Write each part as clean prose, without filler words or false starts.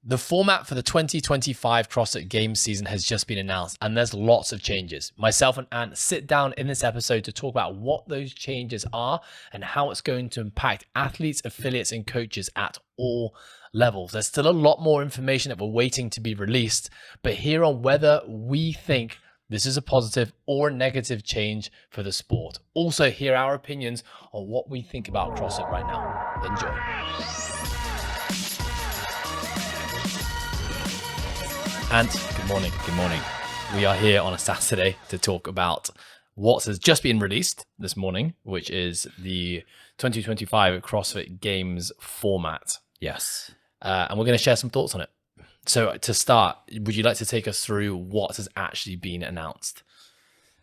The format for the 2025 CrossFit Games season has just been announced, and there's lots of changes. Myself and Ant sit down in this episode to talk about what those changes are and how it's going to impact athletes, affiliates, and coaches at all levels. There's still a lot more information that we're waiting to be released, but here on whether we think this is a positive or a negative change for the sport. Also, hear our opinions on what we think about CrossFit right now. Enjoy. And good morning. Good morning. We are here on a Saturday to talk about what has just been released this morning, which is the 2025 CrossFit Games format. Yes. And we're going to share some thoughts on it. So to start, would you like to take us through what has actually been announced?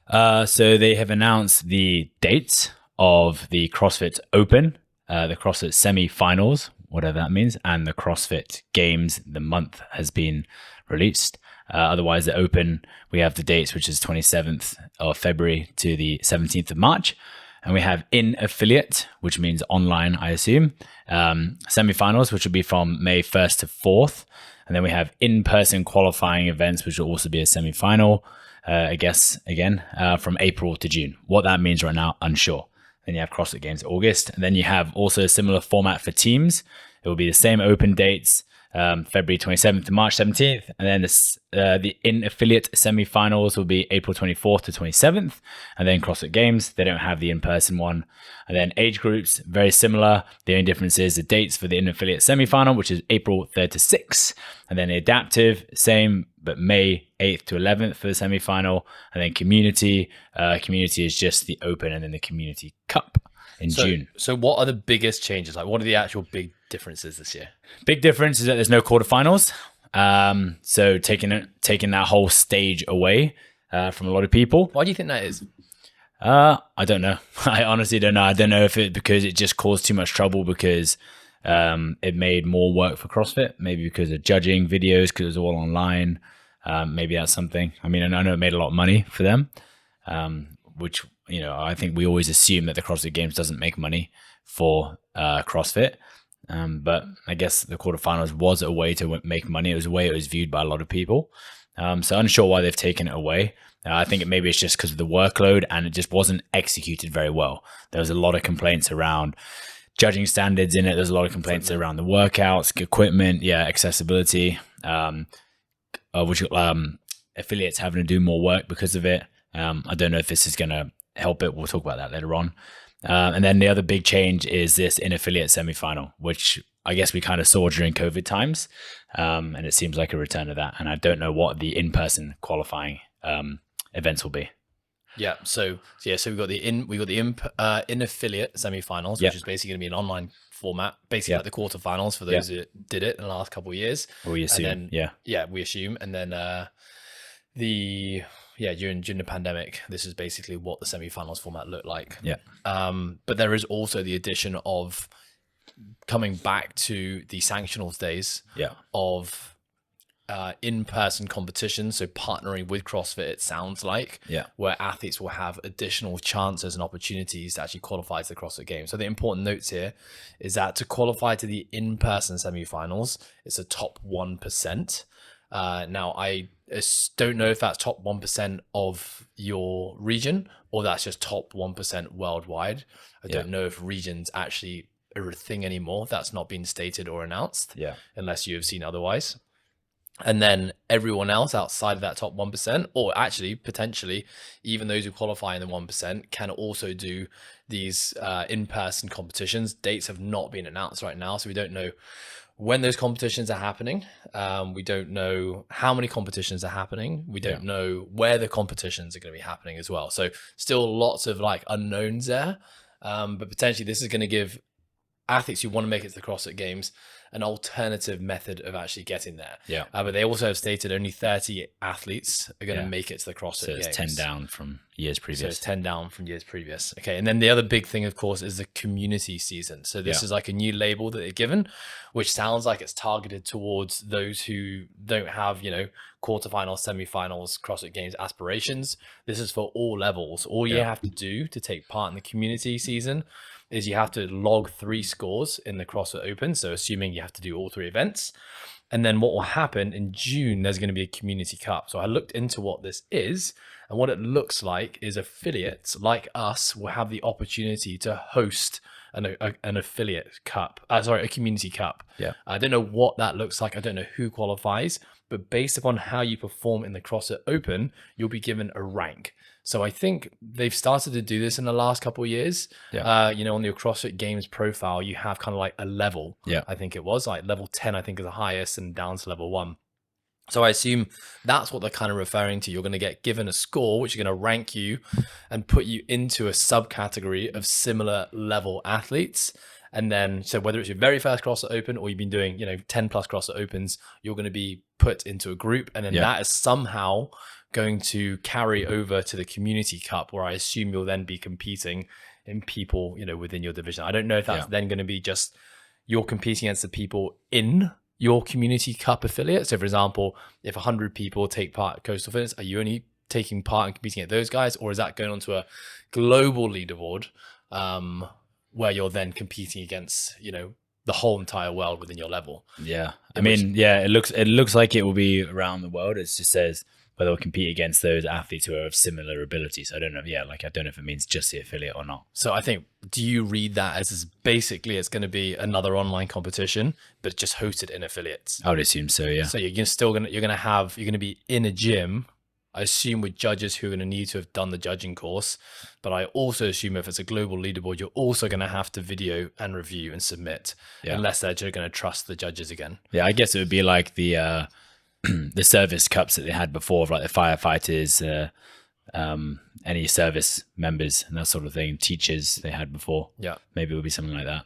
So they have announced the dates of the CrossFit Open, the CrossFit semi-finals, whatever that means, and the CrossFit Games. The month has been released. Otherwise, the Open, we have the dates, which is 27th of February to the 17th of March. And we have in affiliate, which means online, I assume, semi-finals, which will be from May 1st to 4th. And then we have in-person qualifying events, which will also be a semi-final, I guess, again, from April to June. What that means right now, unsure. Then you have CrossFit Games August. And then you have also a similar format for teams. It will be the same open dates, February 27th to March 17th. And then the in-affiliate semi-finals will be April 24th to 27th. And then CrossFit Games, they don't have the in-person one. And then age groups, very similar. The only difference is the dates for the in-affiliate semi-final, which is April 3rd to 6th. And then the adaptive, same, but May 8th to 11th for the semi-final. And then community is just the open and then the community cup in June. So what are the biggest changes? Like, what are the actual big differences this year? Big difference is that there's no quarterfinals. So taking that whole stage away from a lot of people. Why do you think that is? I don't know. I honestly don't know. I don't know if because it just caused too much trouble because it made more work for CrossFit. Maybe because of judging videos, because it was all online. Maybe that's something. I mean, I know it made a lot of money for them, which, you know, I think we always assume that the CrossFit Games doesn't make money for CrossFit. But I guess the quarterfinals was a way to make money. It was a way it was viewed by a lot of people. So unsure why they've taken it away. I think maybe it's just because of the workload and it just wasn't executed very well. There was a lot of complaints around judging standards in it. There's a lot of complaints around the workouts, equipment, accessibility, which affiliates having to do more work because of it. I don't know if this is going to help it. We'll talk about that later on. And then the other big change is this in-affiliate semi-final, which I guess we kind of saw during COVID times. And it seems like a return of that. And I don't know what the in-person qualifying events will be. Yeah. So we got the in-affiliate semi-finals, which is basically going to be an online format, basically like the quarterfinals for those who did it in the last couple of years. We assume. We assume. And then during the pandemic, this is basically what the semi-finals format looked like. Yeah. But there is also the addition of coming back to the sanctionals days of in-person competitions. So partnering with CrossFit, it sounds like, where athletes will have additional chances and opportunities to actually qualify to the CrossFit Games. So the important notes here is that to qualify to the in-person semi-finals, it's a top 1%. Now, I don't know if that's top 1% of your region or that's just top 1% worldwide. I don't know if regions actually are a thing anymore. That's not been stated or announced, unless you have seen otherwise. And then everyone else outside of that top 1%, or actually potentially even those who qualify in the 1%, can also do these in-person competitions. Dates have not been announced right now, so we don't know when those competitions are happening. We don't know how many competitions are happening. We don't know where the competitions are going to be happening as well. So still lots of like unknowns there. But potentially this is going to give athletes who want to make it to the CrossFit Games an alternative method of actually getting there. But they also have stated only 30 athletes are going to make it to the CrossFit Games. So it's 10 down from years previous. So it's 10 down from years previous. Okay. And then the other big thing, of course, is the community season. So this is like a new label that they're given, which sounds like it's targeted towards those who don't have, quarterfinals, semifinals, CrossFit Games aspirations. This is for all levels. All you have to do to take part in the community season is you have to log 3 scores in the CrossFit Open. So assuming you have to do all 3 events, And then what will happen in June, there's going to be a community cup. So I looked into what this is, and what it looks like is affiliates like us will have the opportunity to host an affiliate cup. A community cup. Yeah. I don't know what that looks like. I don't know who qualifies, but based upon how you perform in the CrossFit Open, you'll be given a rank. So I think they've started to do this in the last couple of years. Yeah. On your CrossFit Games profile, you have kind of like a level. Yeah. I think it was like level 10, I think is the highest, and down to level 1. So I assume that's what they're kind of referring to. You're going to get given a score, which is going to rank you and put you into a subcategory of similar level athletes. And then, so whether it's your very first CrossFit Open or you've been doing, 10 plus CrossFit Opens, you're going to be put into a group. And then that is somehow going to carry over to the Community Cup, where I assume you'll then be competing in people, within your division. I don't know if that's then going to be just you're competing against the people in your Community Cup affiliate. So for example, if 100 people take part at Coastal Fitness, are you only taking part and competing at those guys, or is that going onto a global leaderboard where you're then competing against, the whole entire world within your level? Yeah. It looks like it will be around the world. It just says whether they'll compete against those athletes who are of similar abilities. I don't know. Yeah, I don't know if it means just the affiliate or not. So I think, do you read that as basically it's going to be another online competition, but just hosted in affiliates? I would assume so. Yeah. So you're going to be in a gym, I assume, with judges who are going to need to have done the judging course. But I also assume if it's a global leaderboard, you're also going to have to video and review and submit, unless they're just going to trust the judges again. Yeah, I guess it would be like the the service cups that they had before, of like the firefighters, any service members and that sort of thing, teachers they had before. Yeah. Maybe it would be something like that.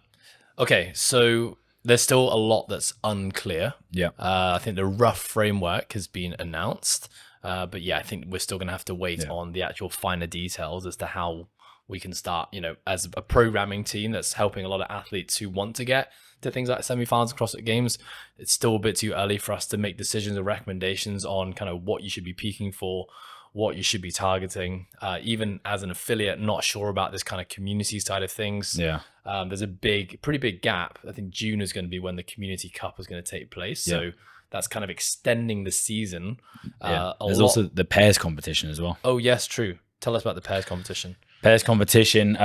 Okay, so there's still a lot that's unclear. Yeah. I think the rough framework has been announced. But I think we're still going to have to wait on the actual finer details as to how we can start, as a programming team that's helping a lot of athletes who want to get to things like semifinals and CrossFit Games. It's still a bit too early for us to make decisions or recommendations on kind of what you should be peaking for, what you should be targeting. Even as an affiliate, not sure about this kind of community side of things. Yeah. There's a pretty big gap. I think June is going to be when the Community Cup is going to take place. Yeah. So that's kind of extending the season. There's also the pairs competition as well. Oh, yes, true. Tell us about the pairs competition. Pairs competition,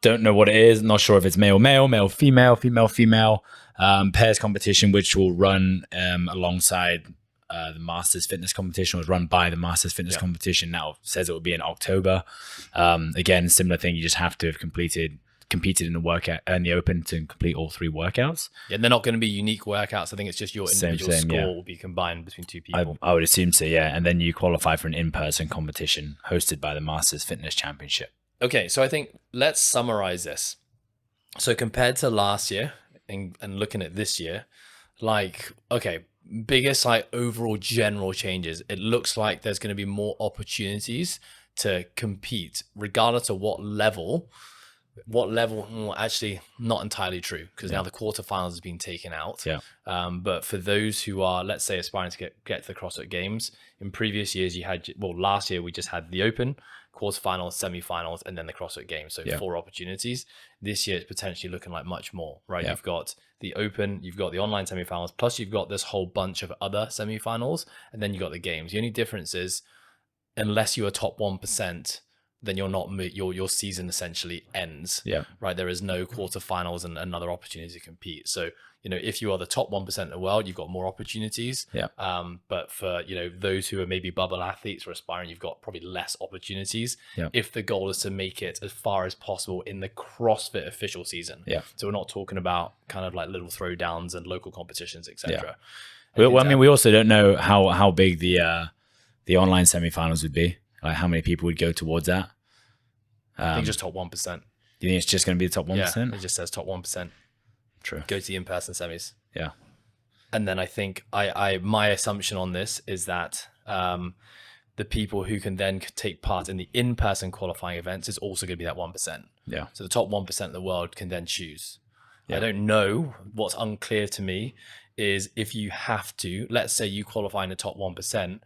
don't know what it is. Not sure if it's male, female, female. Pairs competition, which will run alongside the Masters Fitness competition, was run by the Masters Fitness competition. Now says it will be in October. Again, similar thing. You just have to have competed in the workout and the Open to complete all 3 workouts. Yeah, they're not going to be unique workouts. I think it's just your individual score will be combined between 2 people. I would assume so, yeah. And then you qualify for an in-person competition hosted by the Masters Fitness Championship. Okay, so I think let's summarize this. So compared to last year and looking at this year, biggest overall general changes. It looks like there's going to be more opportunities to compete regardless of what level. Actually not entirely true, because now the quarterfinals has been taken out. But for those who are, let's say, aspiring to get to the CrossFit Games, in previous years last year we just had the Open, quarterfinals, semifinals, and then the CrossFit Games. So 4 opportunities. This year it's potentially looking like much more, right? You've got the Open, you've got the online semifinals, plus you've got this whole bunch of other semifinals, and then you've got the Games. The only difference is, unless you are top 1%, then you're not, your season essentially ends. Right. There is no quarterfinals and another opportunity to compete. So, if you are the top 1% in the world, you've got more opportunities. But for, those who are maybe bubble athletes or aspiring, you've got probably less opportunities. If the goal is to make it as far as possible in the CrossFit official season. So we're not talking about kind of like little throwdowns and local competitions, etc. Well, we also don't know how big the online semifinals would be. Like how many people would go towards that? I think just top 1%. Do you think it's just going to be the top 1%? Yeah, it just says top 1%. True. Go to the in-person semis. Yeah. And then I think my assumption on this is that the people who can then take part in the in-person qualifying events is also going to be that 1%. Yeah. So the top 1% of the world can then choose. I don't know. What's unclear to me is if you have to, let's say you qualify in the top 1%,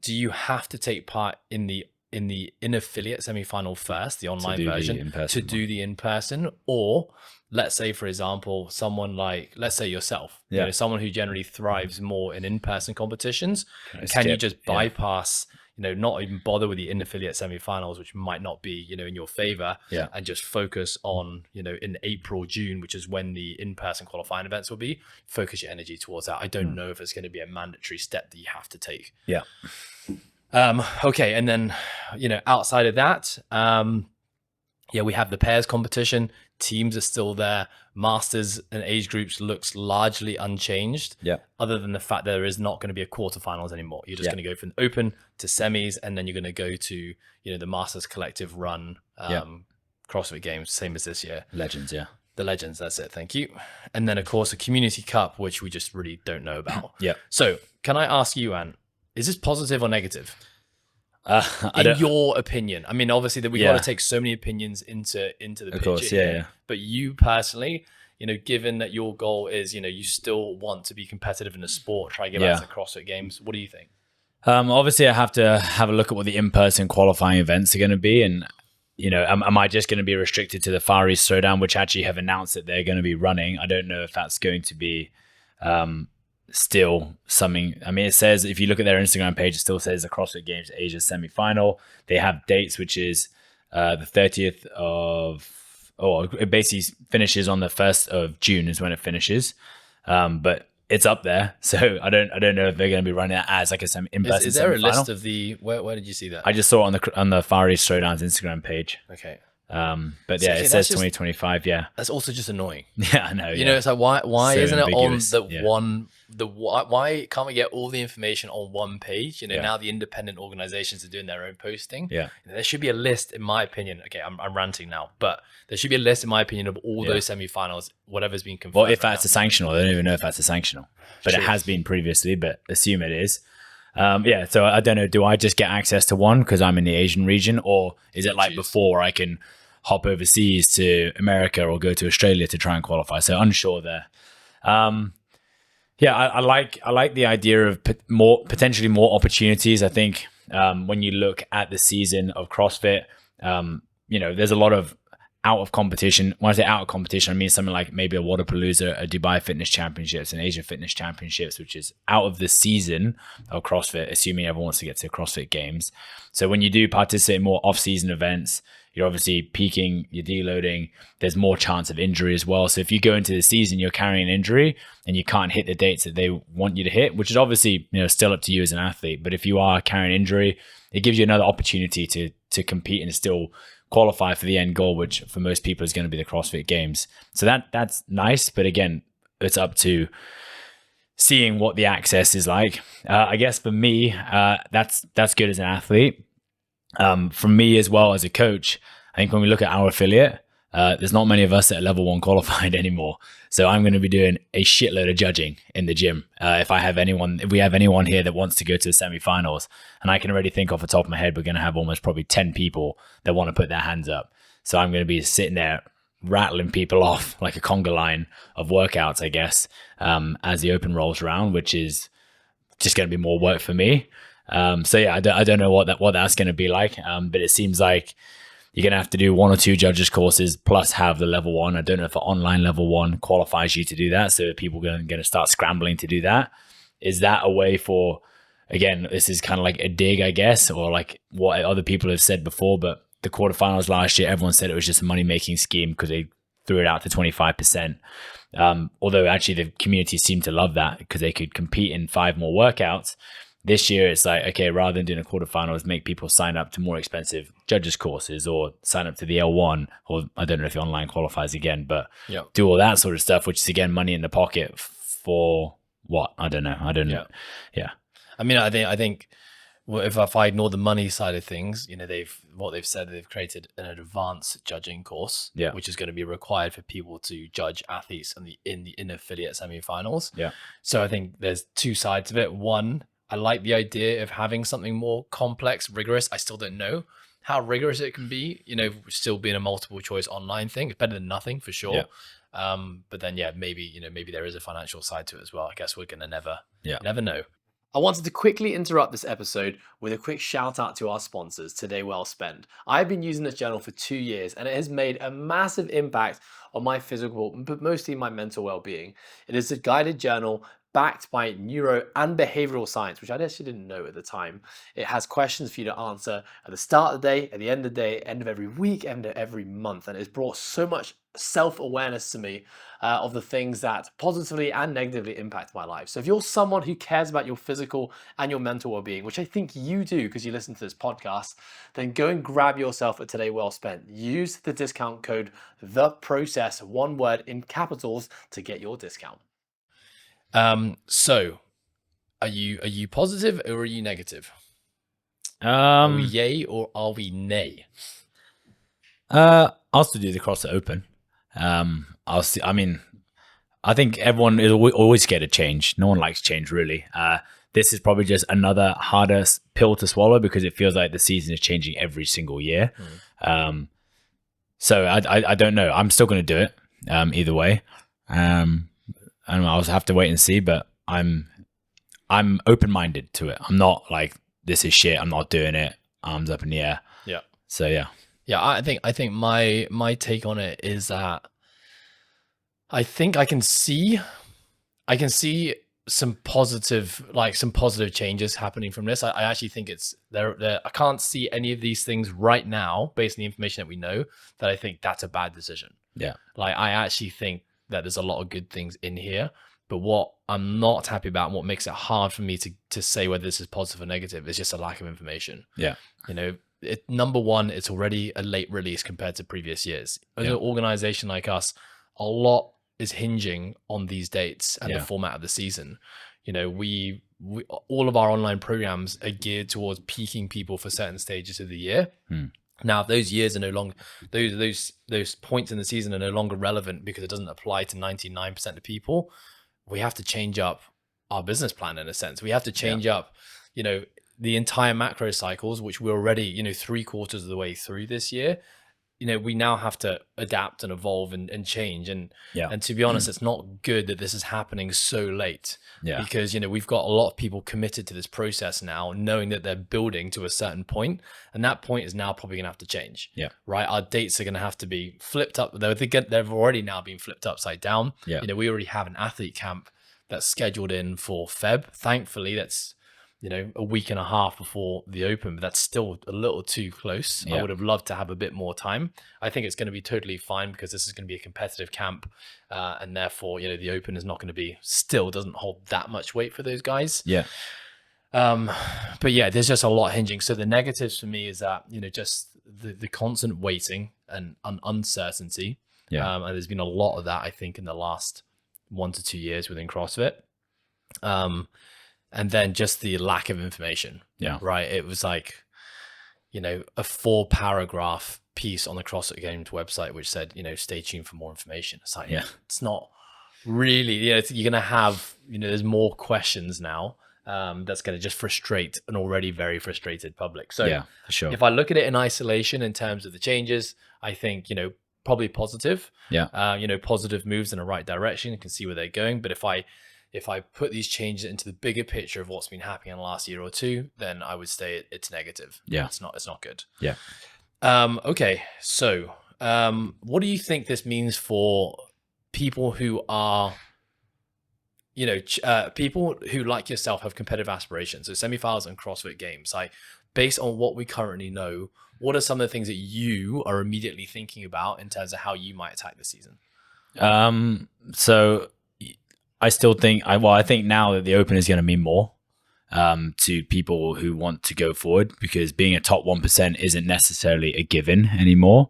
do you have to take part in the in the in-affiliate semi-final first, the online version, to do one. the in-person, or let's say, for example, someone like, let's say yourself, you know, someone who generally thrives more in in-person competitions, can you just bypass, you know, not even bother with the in-affiliate semi-finals, which might not be, you know, in your favor, and just focus on, you know, in April, June, which is when the in-person qualifying events will be, focus your energy towards that. I don't know if it's going to be a mandatory step that you have to take. Yeah. Okay. And then, you know, outside of that, we have the pairs competition. Teams are still there. Masters and age groups looks largely unchanged. Yeah. Other than the fact that there is not going to be a quarterfinals anymore. You're just going to go from open to semis, and then you're going to go to, you know, the Masters Collective run CrossFit Games, same as this year. Legends, yeah. The Legends, that's it. Thank you. And then of course a Community Cup, which we just really don't know about. Yeah. So can I ask you, Ant, is this positive or negative? In your opinion, I mean, obviously that we got to take so many opinions into the picture. Course, yeah. But you personally, you know, given that your goal is, you know, you still want to be competitive in the sport, try to get back to the CrossFit Games. What do you think? Obviously, I have to have a look at what the in-person qualifying events are going to be, and you know, am I just going to be restricted to the Far East Showdown, which actually have announced that they're going to be running? I don't know if that's going to be still something. I mean, it says, if you look at their Instagram page, it still says the CrossFit Games Asia semi-final. They have dates, which is the 30th of, it basically finishes on the 1st of June is when it finishes. But it's up there, so I don't know if they're going to be running that as like a in-person. Is there a list of the where did you see that? I just saw it on the Far East Showdown's Instagram page. Okay. But yeah, it says 2025. Yeah, that's also just annoying. Yeah, I know. You know, it's like why So isn't ambiguous. it on why can't we get all the information on one page? You know, now the independent organizations are doing their own posting. Yeah, there should be a list, in my opinion. Okay, I'm ranting now, but there should be a list, in my opinion, of all those semifinals, whatever's been confirmed. Well, if that's a sanctional, they don't even know if that's a sanctional, but it has been previously. But assume it is. So I don't know. Do I just get access to one because I'm in the Asian region, or is it like before I can hop overseas to America or go to Australia to try and qualify? So unsure there. I like the idea of potentially more opportunities. I think when you look at the season of CrossFit, you know, there's a lot of out of competition. When I say out of competition, I mean something like maybe a Wadapalooza, a Dubai Fitness Championships, an Asia Fitness Championships, which is out of the season of CrossFit, assuming everyone wants to get to CrossFit Games. So when you do participate in more off-season events, you're obviously peaking, you're deloading, there's more chance of injury as well. So if you go into the season, you're carrying an injury and you can't hit the dates that they want you to hit, which is obviously, you know, still up to you as an athlete. But if you are carrying injury, it gives you another opportunity to compete and still qualify for the end goal, which for most people is going to be the CrossFit Games. So that's nice. But again, it's up to seeing what the access is like. I guess for me, that's good as an athlete. For me as well as a coach, I think when we look at our affiliate, there's not many of us that are level 1 qualified anymore. So I'm going to be doing a shitload of judging in the gym. If we have anyone here that wants to go to the semifinals, and I can already think off the top of my head, we're going to have almost probably 10 people that want to put their hands up. So I'm going to be sitting there rattling people off like a conga line of workouts, I guess, as the open rolls around, which is just going to be more work for me. I don't know what that's going to be like. But it seems like you're going to have to do 1 or 2 judges courses plus have the level 1. I don't know if an online level 1 qualifies you to do that. So people are going to start scrambling to do that. Is that a way for, again, this is kind of like a dig, I guess, or like what other people have said before, but the quarterfinals last year, everyone said it was just a money-making scheme because they threw it out to 25%. Although actually the community seemed to love that because they could compete in 5 more workouts. This year, it's like, okay, rather than doing a quarterfinals, make people sign up to more expensive judges courses or sign up to the L1, or I don't know if the online qualifies again, but do all that sort of stuff, which is again money in the pocket for what? I don't know. Yeah. I mean, I think if I ignore the money side of things, you know, they've said they've created an advanced judging course, which is going to be required for people to judge athletes in the affiliate semifinals. Yeah. So I think there's 2 sides of it. One, I like the idea of having something more complex, rigorous. I still don't know how rigorous it can be, you know, still being a multiple choice online thing. It's better than nothing for sure. But then, maybe there is a financial side to it as well. I guess we're going to never know. I wanted to quickly interrupt this episode with a quick shout out to our sponsors, Today Well Spent. I've been using this journal for 2 years and it has made a massive impact on my physical, but mostly my mental well-being. It is a guided journal backed by neuro and behavioral science, which I actually didn't know at the time. It has questions for you to answer at the start of the day, at the end of the day, end of every week, end of every month. And it's brought so much self-awareness to me of the things that positively and negatively impact my life. So if you're someone who cares about your physical and your mental well-being, which I think you do because you listen to this podcast, then go and grab yourself a Today Well Spent. Use the discount code THEPROCESS, one word in capitals, to get your discount. So are you positive or are you negative? Are we yay or are we nay? I'll still do the CrossFit Open. I'll see. I mean, I think everyone is always scared of change. No one likes change, really. This is probably just another harder pill to swallow because it feels like the season is changing every single year. So I don't know. I'm still going to do it either way. And I'll have to wait and see, but I'm open-minded to it. I'm not like, this is shit, I'm not doing it, arms up in the air. Yeah. So yeah. Yeah, I think my take on it is that I think I can see some positive changes happening from this. I actually think it's there. I can't see any of these things right now based on the information that we know that I think that's a bad decision. Yeah. Like I actually think that there's a lot of good things in here, but what I'm not happy about and what makes it hard for me to say whether this is positive or negative is just a lack of information. Yeah. You know, number one, it's already a late release compared to previous years. As an organization like us, a lot is hinging on these dates and the format of the season. You know, we all of our online programs are geared towards peaking people for certain stages of the year. Now, if those years are no longer, those points in the season are no longer relevant because it doesn't apply to 99% of people, we have to change up our business plan in a sense. We have to change up, you know, the entire macro cycles, which we're already, you know, 3/4 of the way through this year. You know, we now have to adapt and evolve and change. And to be honest, it's not good that this is happening so late because, you know, we've got a lot of people committed to this process now, knowing that they're building to a certain point, and that point is now probably gonna have to change. Right. Our dates are gonna have to be flipped up. They've already now been flipped upside down. You know, we already have an athlete camp that's scheduled in for Feb. Thankfully, that's, you know, a week and a half before the Open, but that's still a little too close. I would have loved to have a bit more time. I think it's going to be totally fine because this is going to be a competitive camp, and therefore, you know, the Open is not going to be, still doesn't hold that much weight for those guys. But yeah, there's just a lot hinging. So the negatives for me is that, you know, just the constant waiting and uncertainty. And there's been a lot of that, I think, in the last 1 to 2 years within CrossFit. And then just the lack of information. Right. It was like, you know, a 4-paragraph piece on the CrossFit Games website, which said, you know, stay tuned for more information. It's like, it's not really, you know, you're going to have, you know, there's more questions now. That's going to just frustrate an already very frustrated public. So for sure. If I look at it in isolation in terms of the changes, I think, you know, probably positive. You know, positive moves in the right direction. You can see where they're going. But if I put these changes into the bigger picture of what's been happening in the last year or two, then I would say it's negative. It's not good. Okay. So, what do you think this means for people who are, you know, people who like yourself have competitive aspirations? So semifinals and CrossFit Games, like based on what we currently know, what are some of the things that you are immediately thinking about in terms of how you might attack the season? So I still think, I think now that the Open is going to mean more to people who want to go forward, because being a top 1% isn't necessarily a given anymore.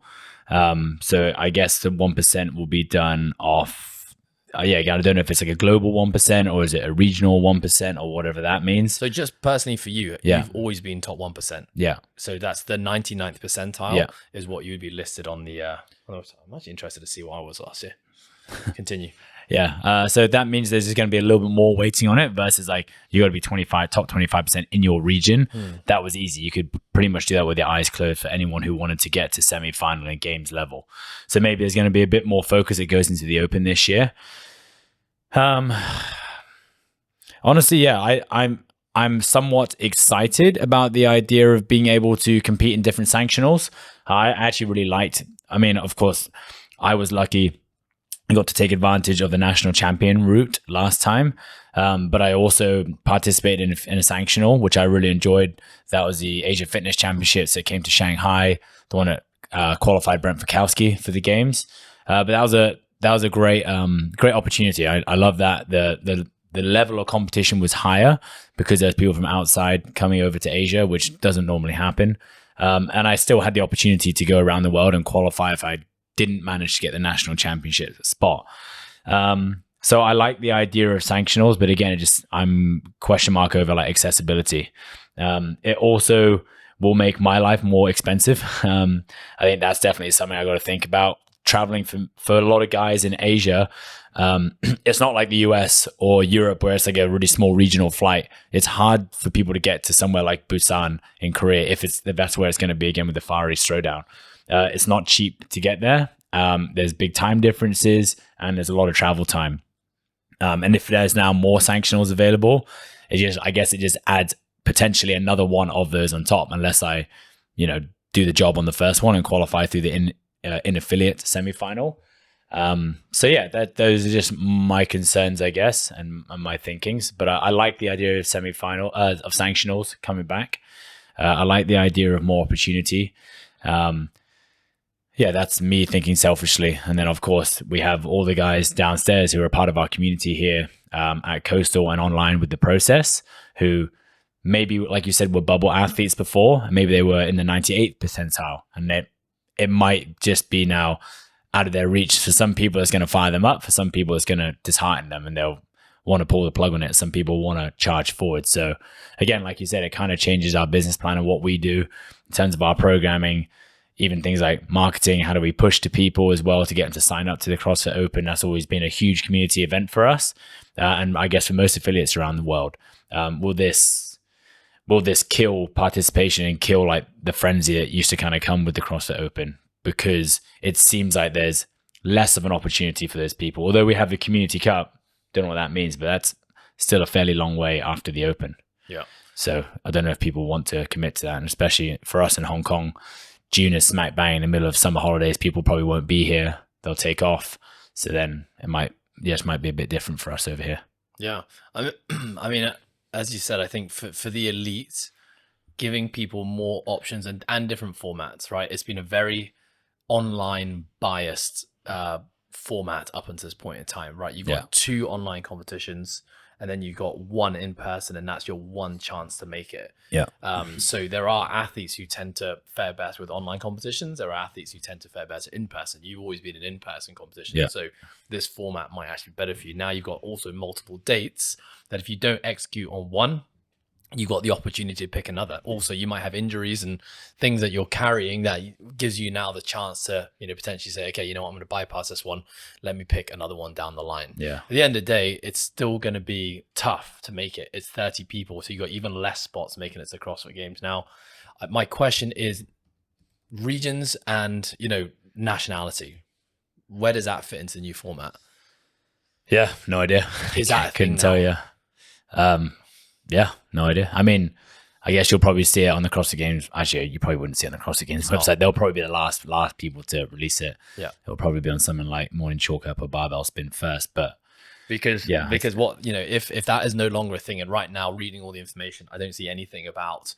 So I guess the 1% will be done off, again, I don't know if it's like a global 1% or is it a regional 1% or whatever that means. So just personally for you, you've always been top 1%. So that's the 99th percentile is what you would be listed on the, I'm actually interested to see what I was last year. Continue. So that means there's just going to be a little bit more weighting on it versus like you got to be top 25% in your region. That was easy. You could pretty much do that with your eyes closed for anyone who wanted to get to semi-final and games level. So maybe there's going to be a bit more focus that goes into the Open this year. Honestly, I'm I'm somewhat excited about the idea of being able to compete in different sanctionals. I actually really liked, I mean, of course, I was lucky I got to take advantage of the national champion route last time. But I also participated in a sanctional, which I really enjoyed. That was the Asia Fitness Championships that came to Shanghai, the one that qualified Brent Fikowski for the games. But that was a great opportunity. I love that the level of competition was higher because there's people from outside coming over to Asia, which doesn't normally happen. And I still had the opportunity to go around the world and qualify if I didn't manage to get the national championship spot. So I like the idea of sanctionals, but again, I'm question mark over like accessibility. It also will make my life more expensive. I think that's definitely something I got to think about. Traveling for a lot of guys in Asia, it's not like the US or Europe where it's like a really small regional flight. It's hard for people to get to somewhere like Busan in Korea if that's where it's going to be again with the Far East Throwdown. It's not cheap to get there. There's big time differences and there's a lot of travel time. And if there's now more sanctionals available, I guess it just adds potentially another one of those on top, unless I, do the job on the first one and qualify through the in affiliate semifinal. So yeah, those are just my concerns, I guess, and my thinkings. But I like the idea of semifinal of sanctionals coming back. I like the idea of more opportunity. Yeah, that's me thinking selfishly. And then, of course, we have all the guys downstairs who are part of our community here at Coastal and online with the process, who maybe, like you said, were bubble athletes before. Maybe they were in the 98th percentile. And it might just be now out of their reach. For some people, it's going to fire them up. For some people, it's going to dishearten them and they'll want to pull the plug on it. Some people want to charge forward. So again, like you said, it kind of changes our business plan and what we do in terms of our programming. Even things like marketing, how do we push to people as well to get them to sign up to the CrossFit Open? That's always been a huge community event for us. And I guess for most affiliates around the world. Will this kill participation and kill like the frenzy that used to kind of come with the CrossFit Open? Because it seems like there's less of an opportunity for those people. Although we have the Community Cup, don't know what that means, but that's still a fairly long way after the Open. Yeah. So I don't know if people want to commit to that. And especially for us in Hong Kong, June is smack bang in the middle of summer holidays. People probably won't be here. They'll take off. So then it might be a bit different for us over here. Yeah. I mean, as you said, I think for the elite, giving people more options and different formats, right? It's been a very online biased format up until this point in time, right? You've got 2 online competitions and then you've got 1 in person, and that's your one chance to make it. Yeah. So there are athletes who tend to fare better with online competitions. There are athletes who tend to fare better in person. You've always been an in-person competition. Yeah. So this format might actually be better for you. Now you've got also multiple dates that if you don't execute on one, you've got the opportunity to pick another. Also, you might have injuries and things that you're carrying that gives you now the chance to, potentially say, okay, I'm going to bypass this one. Let me pick another one down the line. Yeah. At the end of the day, it's still going to be tough to make it. It's 30 people. So you got even less spots making it to CrossFit Games. Now, my question is regions and, nationality. Where does that fit into the new format? Yeah, no idea. Is that a thing couldn't tell you. Yeah, no idea. I mean, I guess you'll probably see it on the CrossFit Games. Actually, you probably wouldn't see it on the CrossFit Games website. They'll probably be the last people to release it. Yeah, it'll probably be on something like morning chalk up or barbell spin first. But because what if that is no longer a thing, and right now reading all the information, I don't see anything about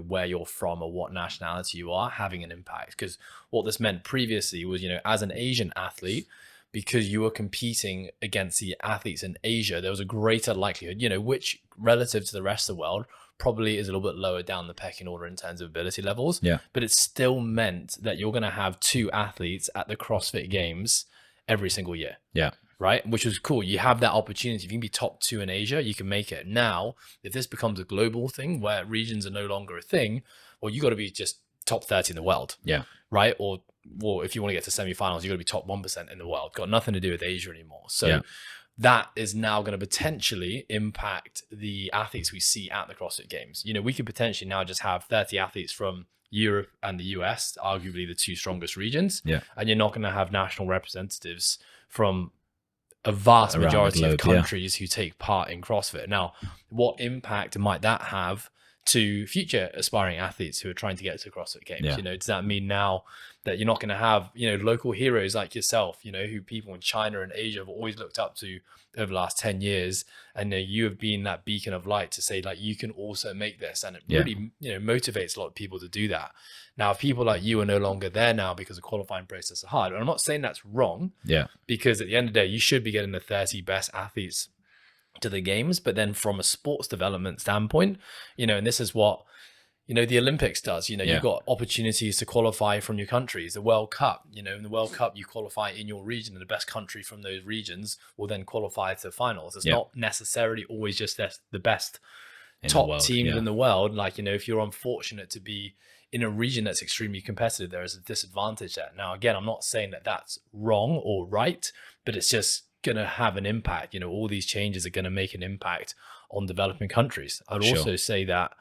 where you're from or what nationality you are having an impact. Because what this meant previously was as an Asian athlete, because you were competing against the athletes in Asia, there was a greater likelihood, which relative to the rest of the world probably is a little bit lower down the pecking order in terms of ability levels. Yeah. But it still meant that you're going to have 2 athletes at the CrossFit Games every single year. Yeah. Right? Which was cool. You have that opportunity. If you can be top 2 in Asia, you can make it. Now, if this becomes a global thing where regions are no longer a thing, well, you got to be just top 30 in the world. Yeah. Right? Or if you want to get to semifinals, you got to be top 1% in the world. Got nothing to do with Asia anymore. So that is now going to potentially impact the athletes we see at the CrossFit Games. We could potentially now just have 30 athletes from Europe and the US, arguably the 2 strongest regions. Yeah. And you're not going to have national representatives from a vast Around the majority globe, of countries who take part in CrossFit. Now, what impact might that have to future aspiring athletes who are trying to get to CrossFit Games? Yeah. You know, does that mean now that you're not going to have, you know, local heroes like yourself, you know, who people in China and Asia have always looked up to over the last 10 years, and you have been that beacon of light to say, like, you can also make this, and it really, you know, motivates a lot of people to do that. Now, if people like you are no longer there now because the qualifying process is hard, and I'm not saying that's wrong, because at the end of the day, you should be getting the 30 best athletes to the games. But then from a sports development standpoint, you know, and this is what, you know, the Olympics does, you know, you've got opportunities to qualify from your countries. The World Cup, you know, in the World Cup, you qualify in your region, and the best country from those regions will then qualify to the finals. It's not necessarily always just the best top teams in the world. Like, you know, if you're unfortunate to be in a region that's extremely competitive, there is a disadvantage there. Now, again, I'm not saying that that's wrong or right, but it's just going to have an impact. You know, all these changes are going to make an impact on developing countries. I'd also say that,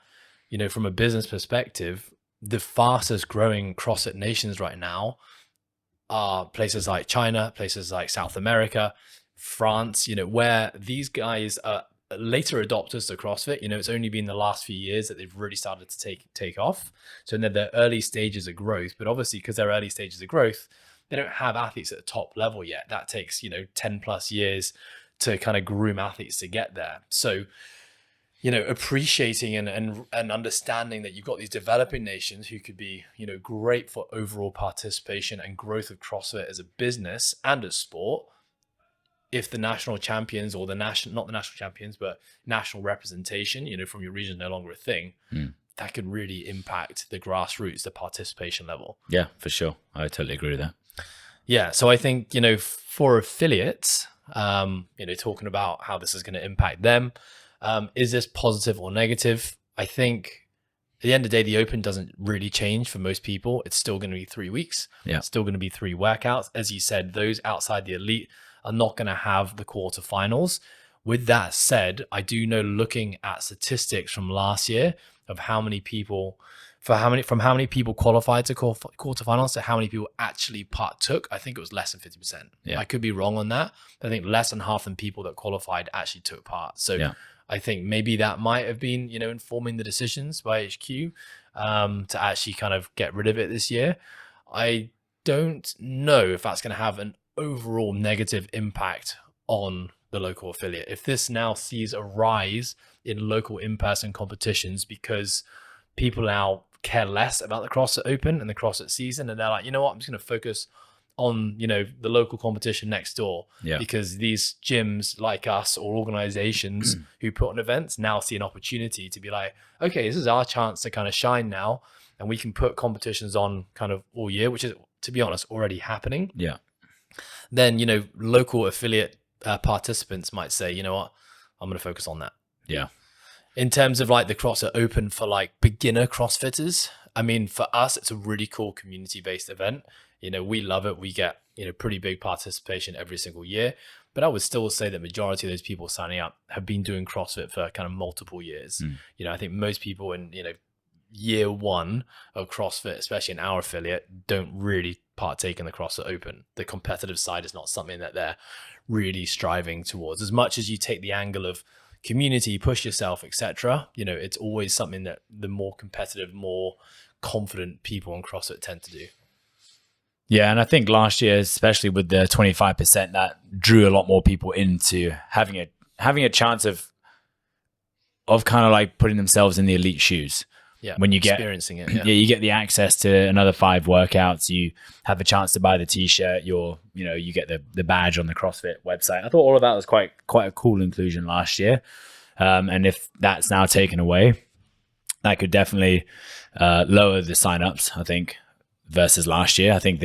you know, from a business perspective, the fastest growing CrossFit nations right now are places like China, places like South America, France, you know, where these guys are later adopters to CrossFit. You know, it's only been the last few years that they've really started to take off. So in the early stages of growth, but obviously because they're early stages of growth, they don't have athletes at the top level yet. That takes, you know, 10 plus years to kind of groom athletes to get there. So, you know, appreciating and understanding that you've got these developing nations who could be, you know, great for overall participation and growth of CrossFit as a business and as sport. If the national champions or not the national champions, but national representation, you know, from your region is no longer a thing, that could really impact the grassroots, the participation level. Yeah, for sure. I totally agree with that. Yeah. So I think, you know, for affiliates, you know, talking about how this is going to impact them, is this positive or negative? I think at the end of the day, the Open doesn't really change for most people. It's still going to be 3 weeks. Yeah. It's still going to be 3 workouts. As you said, those outside the elite are not going to have the quarterfinals. With that said, I do know, looking at statistics from last year of how many people qualified to quarterfinals to how many people actually partook, I think it was less than 50%. Yeah. I could be wrong on that. I think less than half the people that qualified actually took part. So I think maybe that might have been, you know, informing the decisions by HQ to actually kind of get rid of it this year. I don't know if that's going to have an overall negative impact on the local affiliate. If this now sees a rise in local in-person competitions because people now care less about the CrossFit Open and the CrossFit season, and they're like, you know what, I'm just going to focus on, you know, the local competition next door, because these gyms like us or organizations who put on events now see an opportunity to be like, okay, this is our chance to kind of shine now, and we can put competitions on kind of all year, which is, to be honest, already happening. Yeah. Then, you know, local affiliate participants might say, you know what, I'm going to focus on that. Yeah. In terms of like the CrossFit Open for like beginner CrossFitters, I mean, for us, it's a really cool community-based event. You know, we love it. We get, you know, pretty big participation every single year. But I would still say that majority of those people signing up have been doing CrossFit for kind of multiple years. You know, I think most people in, you know, year one of CrossFit, especially in our affiliate, don't really partake in the CrossFit Open. The competitive side is not something that they're really striving towards. As much as you take the angle of community, push yourself, etc., you know, it's always something that the more competitive, more confident people in CrossFit tend to do. Yeah, and I think last year, especially with the 25%, that drew a lot more people into having a chance of kind of like putting themselves in the elite shoes. Yeah, when you get experiencing it. Yeah, you get the access to another 5 workouts. You have a chance to buy the T-shirt. You get the badge on the CrossFit website. I thought all of that was quite a cool inclusion last year. And if that's now taken away, that could definitely lower the signups, I think, versus last year. I think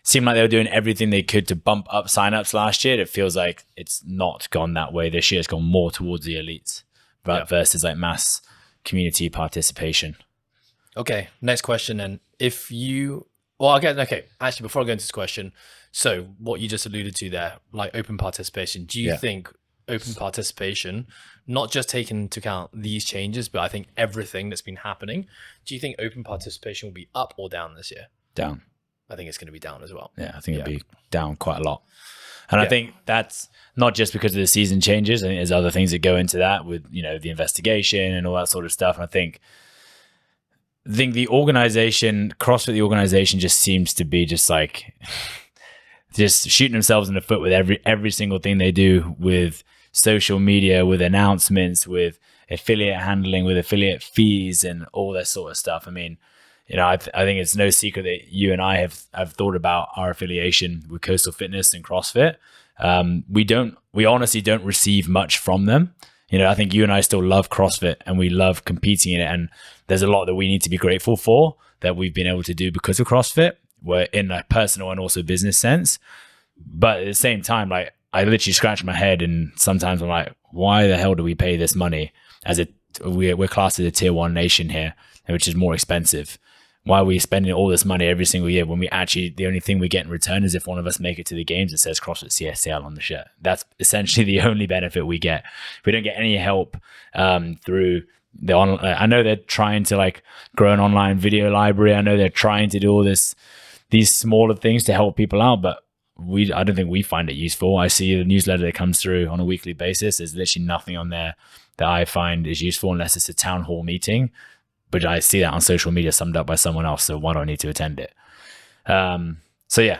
seemed like they were doing everything they could to bump up signups last year. It feels like it's not gone that way this year. It's gone more towards the elites versus like mass community participation. Okay, next question then. Actually, before I go into this question, so what you just alluded to there, like open participation, do you think open participation, not just taking into account these changes, but I think everything that's been happening, do you think open participation will be up or down this year? Down. I think it's going to be down as well. Yeah, I think it'll be down quite a lot. And I think that's not just because of the season changes. I think there's other things that go into that with, the investigation and all that sort of stuff. And I think the organization, CrossFit, the organization just seems to be just like just shooting themselves in the foot with every single thing they do, with social media, with announcements, with affiliate handling, with affiliate fees and all that sort of stuff. I mean, I think it's no secret that you and I have thought about our affiliation with Coastal Fitness and CrossFit. We honestly don't receive much from them. I think you and I still love CrossFit and we love competing in it. And there's a lot that we need to be grateful for that we've been able to do because of CrossFit. We're in a personal and also business sense. But at the same time, like, I literally scratch my head and sometimes I'm like, why the hell do we pay this money we're classed as a tier 1 nation here, which is more expensive. Why are we spending all this money every single year when we actually, the only thing we get in return is if one of us make it to the games, it says CrossFit CSCL on the shirt. That's essentially the only benefit we get. We don't get any help through the online. I know they're trying to like grow an online video library. I know they're trying to do all these smaller things to help people out, but I don't think we find it useful. I see the newsletter that comes through on a weekly basis. There's literally nothing on there that I find is useful unless it's a town hall meeting. But I see that on social media summed up by someone else, so why do I need to attend it? So yeah,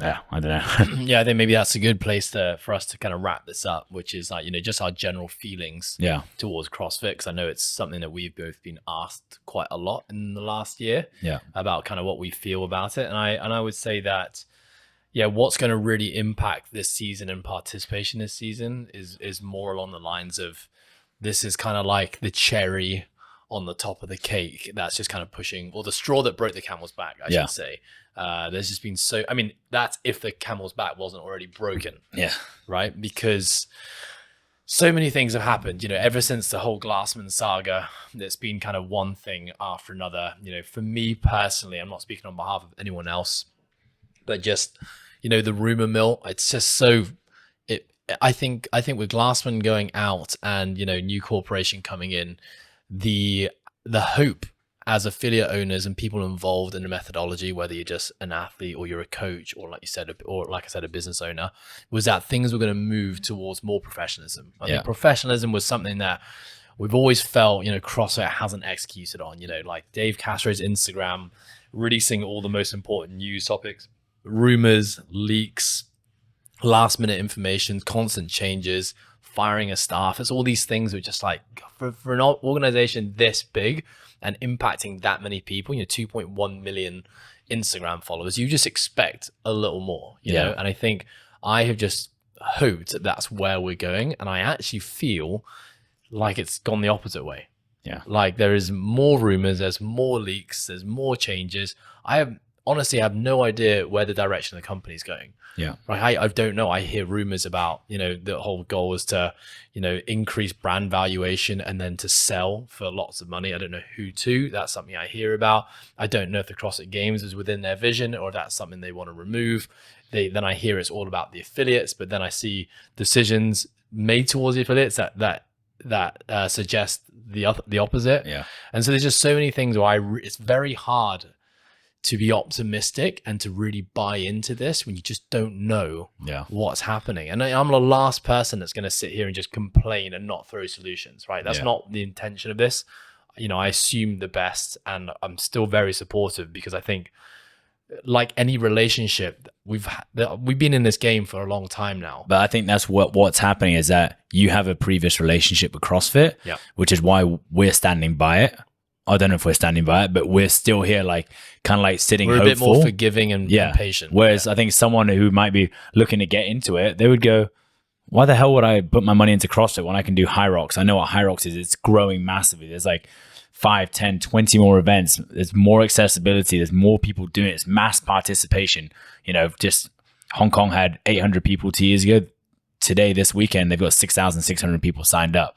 I don't know. Yeah, I think maybe that's a good place for us to kind of wrap this up, which is like, just our general feelings towards CrossFit, because I know it's something that we've both been asked quite a lot in the last year about kind of what we feel about it. And I would say that, what's going to really impact this season and participation this season is more along the lines of, this is kind of like the cherry on the top of the cake that's just kind of pushing, or the straw that broke the camel's back, I should say. There's just been that's if the camel's back wasn't already broken. Right? Because so many things have happened, ever since the whole Glassman saga. It's been kind of one thing after another. For me personally, I'm not speaking on behalf of anyone else, but just, the rumor mill, it's just so, I think with Glassman going out and, new corporation coming in, the hope as affiliate owners and people involved in the methodology, whether you're just an athlete or you're a coach, or like I said, a business owner, was that things were going to move towards more professionalism. I think professionalism was something that we've always felt, CrossFit hasn't executed on, like Dave Castro's Instagram, releasing all the most important news topics, rumors, leaks, last minute information, constant changes, firing a staff. It's all these things which just like, for an organization this big and impacting that many people, 2.1 million Instagram followers, you just expect a little more, you know? And I think I have just hoped that that's where we're going. And I actually feel like it's gone the opposite way. Like there is more rumors, there's more leaks, there's more changes. I honestly have no idea where the direction of the company is going. Right. I don't know. I hear rumors about, the whole goal is to, increase brand valuation and then to sell for lots of money. I don't know who to. That's something I hear about. I don't know if the CrossFit Games is within their vision or if that's something they want to remove. Then I hear it's all about the affiliates, but then I see decisions made towards the affiliates that suggest the opposite. And so there's just so many things where it's very hard to be optimistic and to really buy into this when you just don't know what's happening. And I'm the last person that's going to sit here and just complain and not throw solutions, right? That's not the intention of this. I assume the best, and I'm still very supportive because I think, like any relationship, we've been in this game for a long time now. But I think that's what's happening is that you have a previous relationship with CrossFit, which is why we're standing by it. I don't know if we're standing by it, but we're still here, like kind of like sitting hopeful. We're a bit more forgiving and patient. Whereas I think someone who might be looking to get into it, they would go, why the hell would I put my money into CrossFit when I can do High Rocks? I know what High Rocks is. It's growing massively. There's like 5, 10, 20 more events. There's more accessibility. There's more people doing it. It's mass participation. Just Hong Kong had 800 people 2 years ago. Today, this weekend, they've got 6,600 people signed up.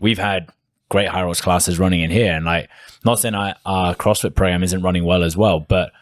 We've had great High Rocks classes running in here. And like, not saying our CrossFit program isn't running well as well, but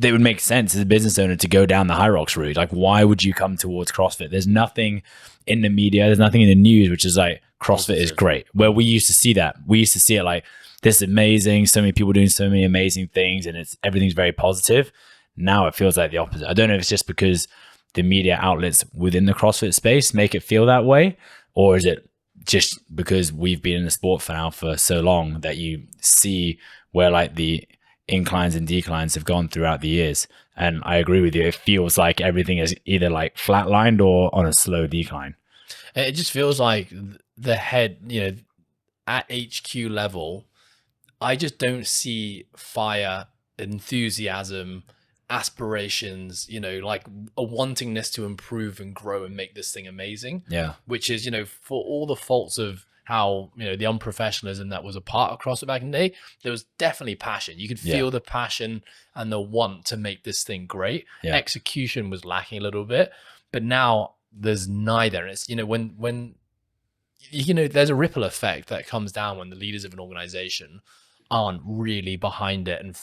it would make sense as a business owner to go down the High Rocks route. Like, why would you come towards CrossFit? There's nothing in the media, there's nothing in the news, which is like, CrossFit is great. Where we used to see that. We used to see it like this is amazing. So many people doing so many amazing things, and everything's very positive. Now it feels like the opposite. I don't know if it's just because the media outlets within the CrossFit space make it feel that way, or is it just because we've been in the sport for so long that you see where like the inclines and declines have gone throughout the years. And I agree with you. It feels like everything is either like flatlined or on a slow decline. It just feels like the head, at HQ level, I just don't see fire, enthusiasm, aspirations, like a wantingness to improve and grow and make this thing amazing. Yeah. Which is, for all the faults of how, the unprofessionalism that was a part of CrossFit back in the day, there was definitely passion. You could feel the passion and the want to make this thing great. Yeah. Execution was lacking a little bit, but now there's neither. And it's, when there's a ripple effect that comes down when the leaders of an organization aren't really behind it and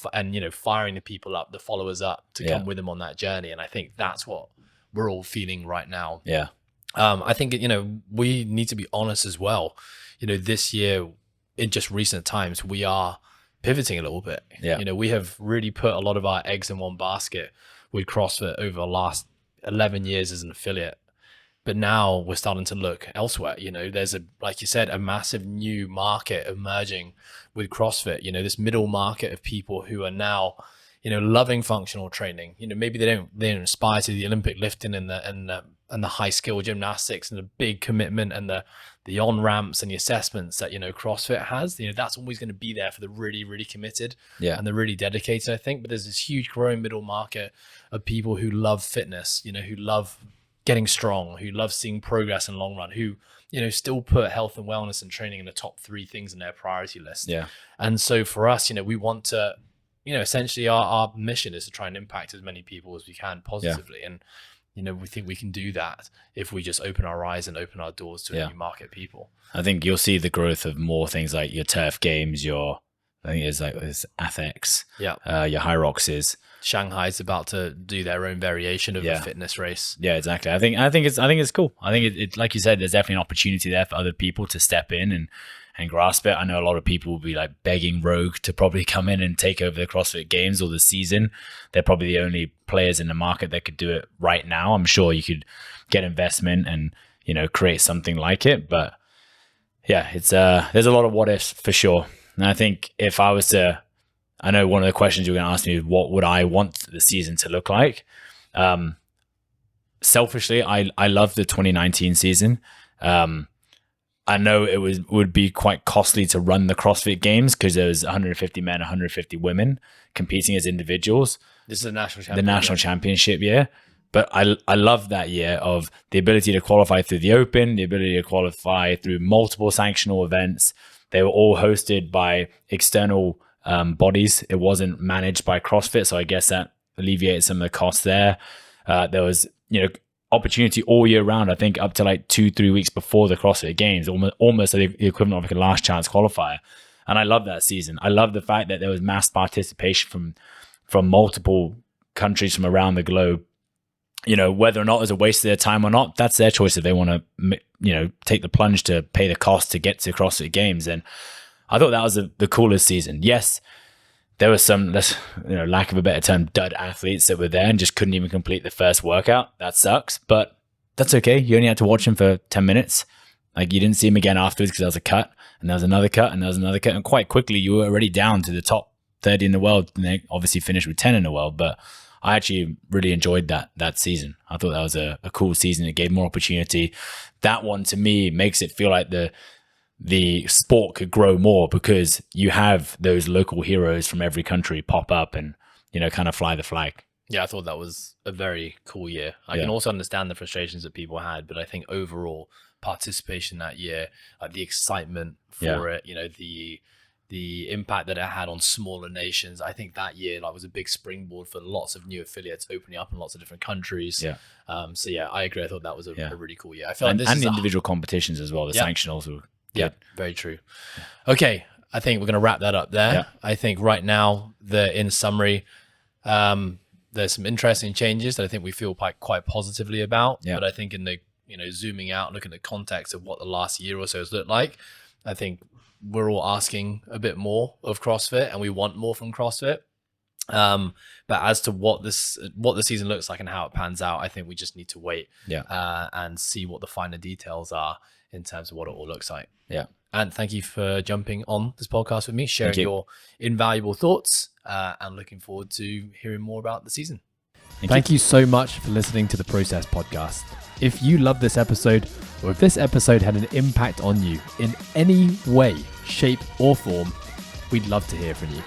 firing the people up, the followers up to come with them on that journey. And I think that's what we're all feeling right now. Yeah. I think, we need to be honest as well. This year, in just recent times, we are pivoting a little bit. Yeah. We have really put a lot of our eggs in one basket with CrossFit over the last 11 years as an affiliate. But now we're starting to look elsewhere. There's like you said, a massive new market emerging with CrossFit. This middle market of people who are now, loving functional training. Maybe they don't aspire to the Olympic lifting and the high skill gymnastics and the big commitment and the on ramps and the assessments that CrossFit has. That's always going to be there for the really, really committed and the really dedicated, I think. But there's this huge growing middle market of people who love fitness, who love getting strong, who love seeing progress in the long run, who still put health and wellness and training in the top 3 things in their priority list. Yeah. And so for us, we want to, essentially our mission is to try and impact as many people as we can positively. And we think we can do that if we just open our eyes and open our doors to a new market of people. I think you'll see the growth of more things like your turf games, I think it's Athex, your High Roxes. Shanghai's about to do their own variation of a fitness race. Yeah, exactly. I think it's cool. I think it like you said, there's definitely an opportunity there for other people to step in and grasp it. I know a lot of people will be like begging Rogue to probably come in and take over the CrossFit Games or the season. They're probably the only players in the market that could do it right now. I'm sure you could get investment and create something like it. But yeah, it's there's a lot of what ifs for sure. And I think if I was to, I know one of the questions you're going to ask me is what would I want the season to look like? Selfishly, I love the 2019 season. I know it would be quite costly to run the CrossFit Games because there was 150 men, 150 women competing as individuals. This is the national championship year. But I love that year of the ability to qualify through the Open, the ability to qualify through multiple sanctional events. They were all hosted by external bodies. It wasn't managed by CrossFit, so I guess that alleviated some of the costs there. There was, opportunity all year round. I think up to like 2-3 weeks before the CrossFit Games, almost the equivalent of like a last chance qualifier. And I love that season. I love the fact that there was mass participation from multiple countries from around the globe. Whether or not it was a waste of their time or not, that's their choice if they want to, take the plunge to pay the cost to get to CrossFit Games. And I thought that was the coolest season. Yes, there was some, lack of a better term, dud athletes that were there and just couldn't even complete the first workout. That sucks, but that's okay. You only had to watch him for 10 minutes. Like you didn't see him again afterwards because there was a cut and there was another cut and there was another cut. And quite quickly, you were already down to the top 30 in the world. And they obviously finished with 10 in the world, but I actually really enjoyed that season. I thought that was a cool season. It gave more opportunity. That one to me makes it feel like the sport could grow more because you have those local heroes from every country pop up and, kind of fly the flag. Yeah, I thought that was a very cool year. I can also understand the frustrations that people had, but I think overall participation that year, the excitement for it, the impact that it had on smaller nations. I think that year was a big springboard for lots of new affiliates opening up in lots of different countries. Yeah. I agree. I thought that was a really cool year. I felt and the individual competitions as well. The sanctionals were good. Yeah, very true. Okay, I think we're going to wrap that up there. Yeah. I think right now, in summary, there's some interesting changes that I think we feel quite positively about. Yeah. But I think in the zooming out, looking at the context of what the last year or so has looked like, I think we're all asking a bit more of CrossFit, and we want more from CrossFit. But as to what the season looks like and how it pans out, I think we just need to wait and see what the finer details are in terms of what it all looks like. Yeah. And thank you for jumping on this podcast with me, sharing your invaluable thoughts, and looking forward to hearing more about the season. Thank you so much for listening to the Process Podcast. If you love this episode, or if this episode had an impact on you in any way, shape, or form, we'd love to hear from you.